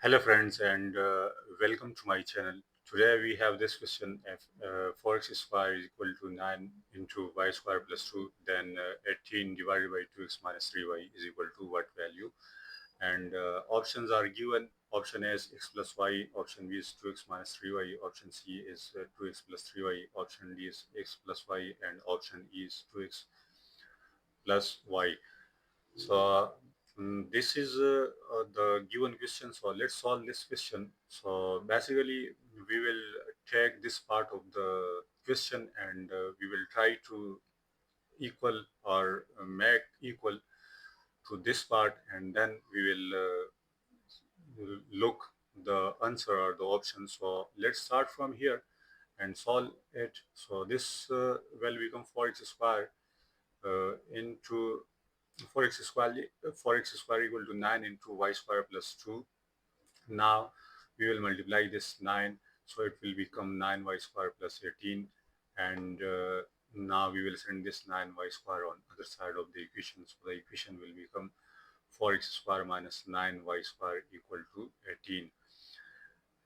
Hello friends and welcome to my channel. Today we have this question: if 4x square is equal to 9 into y square plus 2, then 18 divided by 2x minus 3y is equal to what value? And options are given. Option A is x plus y, option B is 2x minus 3y, option C is 2x plus 3y, option D is x plus y, and option E is 2x plus y. So this is the given question. So let's solve this question. So basically, we will take this part of the question and we will try to equal or make equal to this part, and then we will look the answer or the option. So let's start from here and solve it. So this will become 4x square into 4x square equal to 9 into y square plus 2. Now we will multiply this 9, so it will become 9y square plus 18, and now we will send this 9y square on other side of the equation. So the equation will become 4x square minus 9y square equal to 18,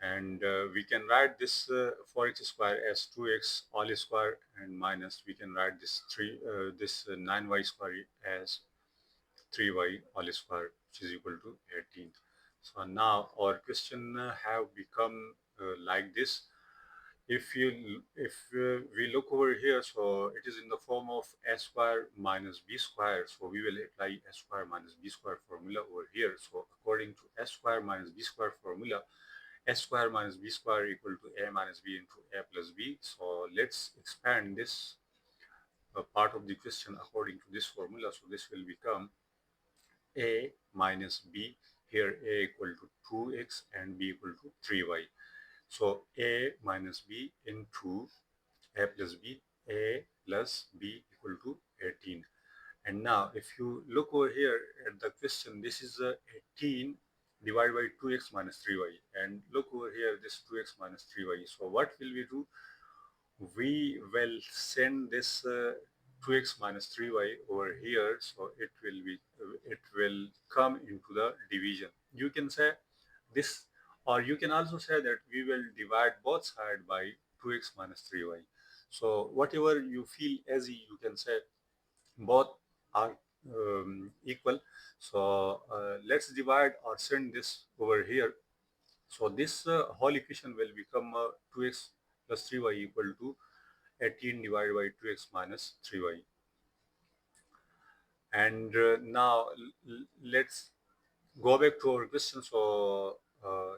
and we can write this 4x square as 2x all square, and minus we can write this 9y square as 3y all square, which is equal to 18. So now our question have become like this. If we look over here, so it is in the form of a square minus b square. So we will apply a square minus b square formula over here. So according to a square minus b square formula, a square minus b square equal to a minus b into a plus b. So let's expand this part of the question according to this formula. So this will become a minus b, here a equal to 2x and b equal to 3y. So a minus b into a plus b, a plus b equal to 18. And now if you look over here at the question, this is 18 divided by 2x minus 3y, and look over here, this 2x minus 3y. So what will we do? We will send this 2x minus 3y over here, so it will come into the division. You can say this, or you can also say that we will divide both sides by 2x minus 3y. So whatever you feel easy, you can say both are equal. So let's divide or send this over here. So this whole equation will become 2x plus 3y equal to 18 divided by 2x minus 3y. And now let's go back to our question. So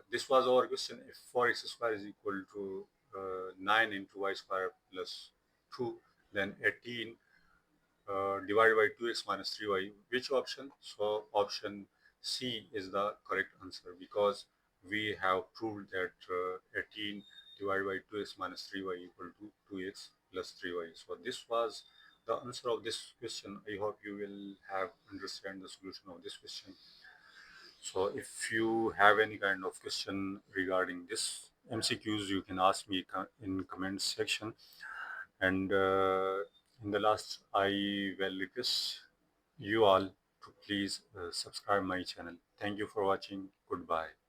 this was our question: if 4x square is equal to 9 into y square plus 2, then 18 divided by 2x minus 3y, which option? So option C is the correct answer, because we have proved that 18 divided by 2x minus 3y equal to 2x plus 3y. So this was the answer of this question. I hope you will have understand the solution of this question. So if you have any kind of question regarding this MCQs, you can ask me in comment section. And in the last, I will request you all to please subscribe my channel. Thank you for watching. Goodbye.